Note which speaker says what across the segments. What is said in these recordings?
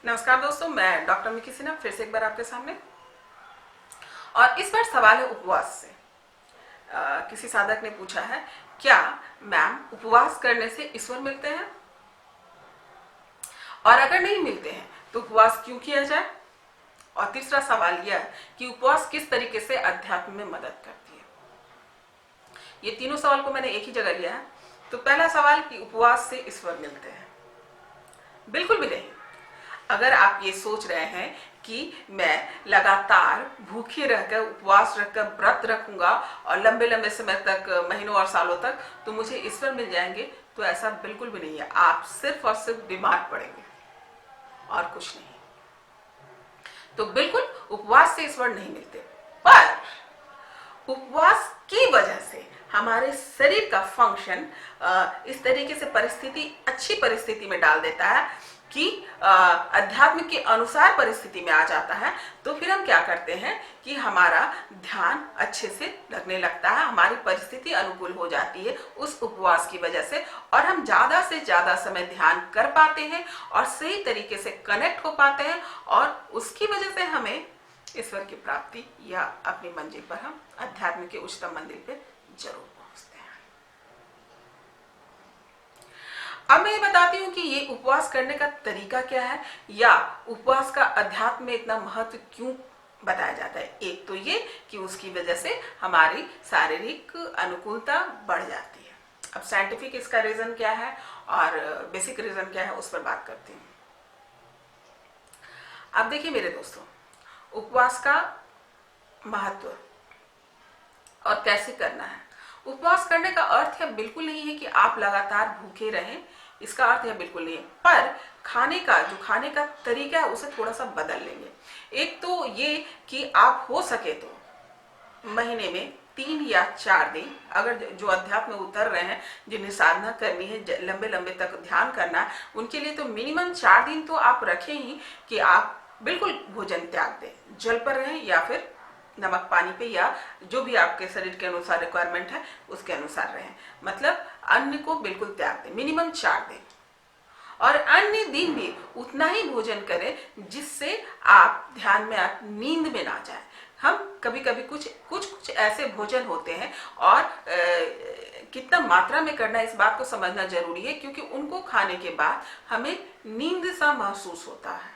Speaker 1: नमस्कार दोस्तों, मैं डॉक्टर मिकी सिन्हा फिर से एक बार आपके सामने। और इस बार सवाल है उपवास से। किसी साधक ने पूछा है, क्या मैम उपवास करने से ईश्वर मिलते हैं, और अगर नहीं मिलते हैं तो उपवास क्यों किया जाए। और तीसरा सवाल यह है कि उपवास किस तरीके से अध्यात्म में मदद करती है। ये तीनों सवाल को मैंने एक ही जगह लिया है। तो पहला सवाल कि उपवास से ईश्वर मिलते हैं, बिल्कुल भी नहीं। अगर आप ये सोच रहे हैं कि मैं लगातार भूखे रहकर, उपवास रखकर, व्रत रखूंगा और लंबे लंबे समय तक, महीनों और सालों तक, तो मुझे ईश्वर मिल जाएंगे, तो ऐसा बिल्कुल भी नहीं है। आप सिर्फ और सिर्फ बीमार पड़ेंगे और कुछ नहीं। तो बिल्कुल उपवास से ईश्वर नहीं मिलते, पर उपवास की वजह से हमारे शरीर का फंक्शन इस तरीके से अच्छी परिस्थिति में डाल देता है कि अध्यात्म के अनुसार परिस्थिति में आ जाता है। तो फिर हम क्या करते हैं कि हमारा ध्यान अच्छे से लगने लगता है, हमारी परिस्थिति अनुकूल हो जाती है उस उपवास की वजह से, और हम ज्यादा से ज्यादा समय ध्यान कर पाते हैं और सही तरीके से कनेक्ट हो पाते हैं, और उसकी वजह से हमें ईश्वर की प्राप्ति या अपनी मंजिल पर, हम अध्यात्म के उच्चतम मंजिल पे जरूर पहुंचते हैं। अब मैं ये बताती हूँ कि ये उपवास करने का तरीका क्या है, या उपवास का अध्यात्म में इतना महत्व क्यों बताया जाता है। एक तो ये कि उसकी वजह से हमारी शारीरिक अनुकूलता बढ़ जाती है। अब साइंटिफिक इसका रीजन क्या है और बेसिक रीजन क्या है, उस पर बात करती हूँ। अब देखिए मेरे दोस्तों, उपवास का महत्व और कैसे करना है। उपवास करने का अर्थ है बिल्कुल नहीं है कि आप लगातार भूखे रहें, इसका अर्थ है बिल्कुल नहीं है, पर खाने का तरीका है उसे थोड़ा सा बदल लेंगे। एक तो ये कि आप हो सके तो महीने में 3 या 4 दिन, अगर जो अध्यात्म में उतर रहे हैं, जिन्हें साधना करनी है, लंबे लंबे तक ध्यान करना है, उनके लिए तो मिनिमम 4 दिन तो आप रखें ही कि आप बिल्कुल भोजन त्याग दें, जल पर रहें या फिर नमक पानी पे, या जो भी आपके शरीर के अनुसार रिक्वायरमेंट है उसके अनुसार रहें। मतलब अन्न को बिल्कुल त्याग दें, मिनिमम 4 दिन। और अन्य दिन भी उतना ही भोजन करें जिससे आप ध्यान में, आप नींद में ना जाए। हम कभी कभी कुछ ऐसे भोजन होते हैं, और कितना मात्रा में करना है इस बात को समझना जरूरी है, क्योंकि उनको खाने के बाद हमें नींद सा महसूस होता है।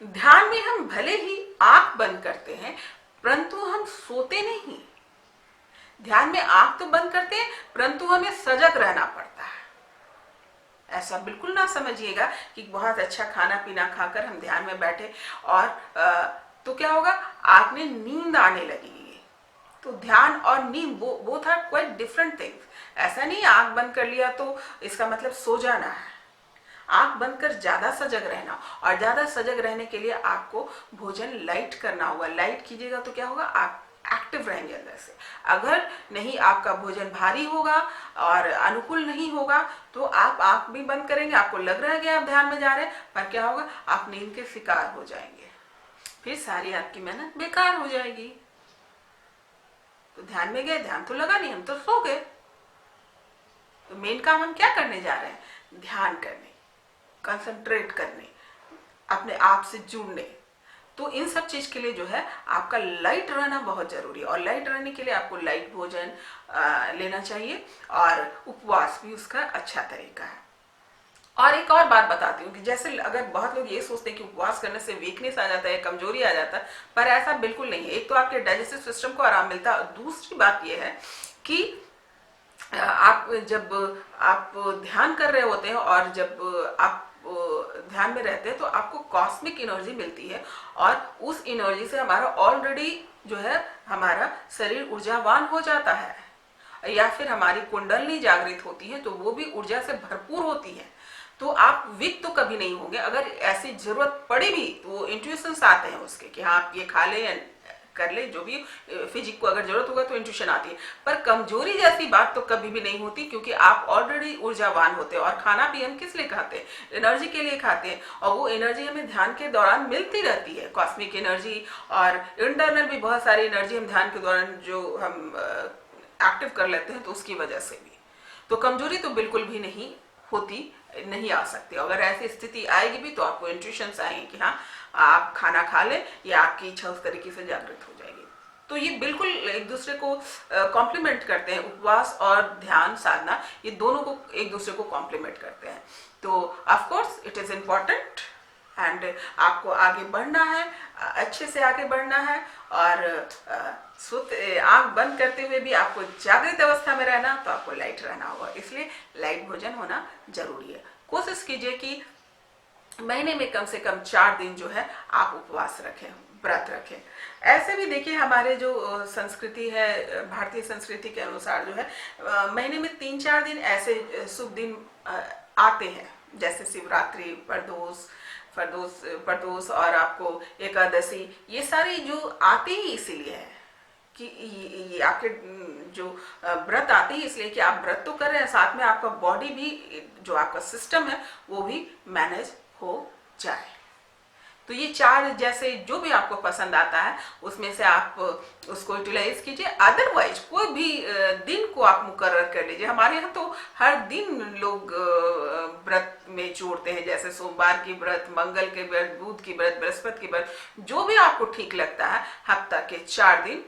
Speaker 1: ध्यान में हम भले ही आंख बंद करते हैं, परंतु हम सोते नहीं। ध्यान में आंख तो बंद करते हैं, परंतु हमें सजग रहना पड़ता है। ऐसा बिल्कुल ना समझिएगा कि बहुत अच्छा खाना पीना खाकर हम ध्यान में बैठे और तो क्या होगा, आप में नींद आने लगेगी। तो ध्यान और नींद both are quite different things. ऐसा नहीं आंख बंद कर लिया तो इसका मतलब सो जाना है। आंख बंद कर ज्यादा सजग रहना, और ज्यादा सजग रहने के लिए आपको भोजन लाइट करना होगा। लाइट कीजिएगा तो क्या होगा, आप एक्टिव रहेंगे अंदर से। अगर नहीं, आपका भोजन भारी होगा और अनुकूल नहीं होगा, तो आप आंख भी बंद करेंगे, आपको लग रहा है कि आप ध्यान में जा रहे हैं, पर क्या होगा, आप नींद के शिकार हो जाएंगे, फिर सारी आपकी मेहनत बेकार हो जाएगी। तो ध्यान में गए, ध्यान तो लगा नहीं, हम तो सो गए। तो मेन काम हम क्या करने जा रहे हैं, ध्यान करने, कंसंट्रेट करने, अपने आप से जुड़ने। तो इन सब चीज के लिए जो है आपका लाइट रहना बहुत जरूरी है, और लाइट रहने के लिए आपको लाइट भोजन लेना चाहिए, और उपवास भी उसका अच्छा तरीका है। और एक और बात बताती हूँ कि जैसे अगर बहुत लोग ये सोचते हैं कि उपवास करने से वीकनेस आ जाता है, कमजोरी आ जाता है, पर ऐसा बिल्कुल नहीं है। एक तो आपके डाइजेस्टिव सिस्टम को आराम मिलता है, दूसरी बात यह है कि जब आप ध्यान कर रहे होते हैं और जब आप ध्यान में रहते हैं, तो आपको कॉस्मिक एनर्जी मिलती है, और उस एनर्जी से हमारा ऑलरेडी जो है हमारा शरीर ऊर्जावान हो जाता है, या फिर हमारी कुंडलनी जागृत होती है, तो वो भी ऊर्जा से भरपूर होती है। तो आप वीक तो कभी नहीं होंगे। अगर ऐसी जरूरत पड़ी भी तो वो इंट्यूशंस आते हैं उसके कि हाँ आप ये खा ले या कर ले, जो भी फिजिक को अगर जरूरत होगा तो इंट्यूशन आती है, पर कमजोरी जैसी बात तो कभी भी नहीं होती, क्योंकि आप ऑलरेडी ऊर्जावान होते हैं। और खाना भी हम किस लिए खाते हैं, एनर्जी के लिए खाते हैं, और वो एनर्जी हमें ध्यान के दौरान मिलती रहती है, कॉस्मिक एनर्जी, और इंटरनल भी बहुत सारी एनर्जी हम ध्यान के दौरान जो हम एक्टिव कर लेते हैं, तो उसकी वजह से भी। तो कमजोरी तो बिल्कुल भी नहीं होती नहीं आ सकती। अगर ऐसी स्थिति आएगी भी तो आपको इंट्यूशंस आएंगे कि हाँ आप खाना खा लें, या आपकी इच्छा उस तरीके से जागृत हो जाएगी। तो ये बिल्कुल एक दूसरे को कॉम्प्लीमेंट करते हैं। उपवास और ध्यान साधना ये दोनों को एक दूसरे को कॉम्प्लीमेंट करते हैं। तो of course it is important and आपको आगे बढ़ना है, अच्छे से आगे बढ़ना है। और आंख बंद करते हुए भी आपको जागृत अवस्था में रहना, तो आपको लाइट रहना होगा, इसलिए लाइट भोजन होना जरूरी है। कोशिश कीजिए कि महीने में कम से कम 4 दिन जो है आप उपवास रखें, व्रत रखें। ऐसे भी देखिए हमारे जो संस्कृति है, भारतीय संस्कृति के अनुसार जो है महीने में 3-4 दिन ऐसे शुभ दिन आते हैं, जैसे शिवरात्रि, प्रदोष और आपको एकादशी। ये सारी जो आते ही इसीलिए है कि ये आपके जो व्रत आते ही इसलिए कि आप व्रत तो कर रहे हैं, साथ में आपका बॉडी भी, जो आपका सिस्टम है वो भी मैनेज हो जाए। तो ये 4 जैसे जो भी आपको पसंद आता है उसमें से आप उसको यूटिलाइज कीजिए। अदरवाइज कोई भी दिन को आप मुकर्रर कर लीजिए। हमारे यहाँ तो हर दिन लोग व्रत में जोड़ते हैं, जैसे सोमवार की व्रत, मंगल के व्रत, बुध की व्रत, बृहस्पति की व्रत, जो भी आपको ठीक लगता है। हफ्ता के 4 दिन,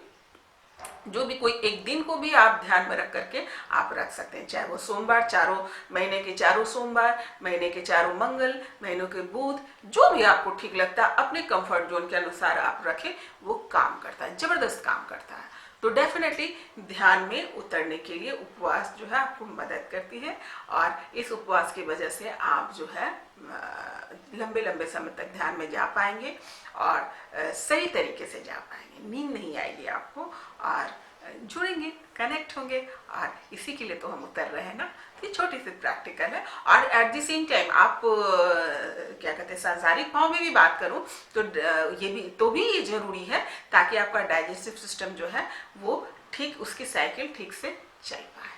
Speaker 1: जो भी कोई एक दिन को भी आप ध्यान में रख करके आप रख सकते हैं, चाहे वो सोमवार, चारों महीने के 4 सोमवार, महीने के 4 मंगल, महीनों के बुध, जो भी आपको ठीक लगता है अपने कंफर्ट जोन के अनुसार आप रखें। वो काम करता है, जबरदस्त काम करता है। तो डेफिनेटली ध्यान में उतरने के लिए उपवास जो है आपको मदद करती है, और इस उपवास की वजह से आप जो है लंबे लंबे समय तक ध्यान में जा पाएंगे और सही तरीके से जा पाएंगे। नींद नहीं आएगी आपको, और जुड़ेंगे, कनेक्ट होंगे, और इसी के लिए तो हम उतर रहे हैं ना। तो ये छोटी सी प्रैक्टिकल है। और एट द सेम टाइम आप क्या कहते हैं, सांसारिक भाव में भी बात करूं तो ये भी जरूरी है, ताकि आपका डाइजेस्टिव सिस्टम जो है वो ठीक, उसकी साइकिल ठीक से चल पाए।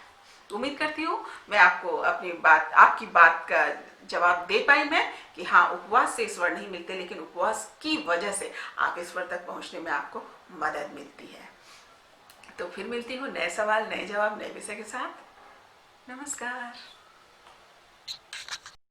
Speaker 1: उम्मीद करती हूँ मैं आपको आपकी बात का जवाब दे पाई मैं, कि हाँ उपवास से ईश्वर नहीं मिलते, लेकिन उपवास की वजह से आप ईश्वर तक पहुंचने में आपको मदद मिलती है। तो फिर मिलती हूँ नए सवाल, नए जवाब, नए विषय के साथ। नमस्कार।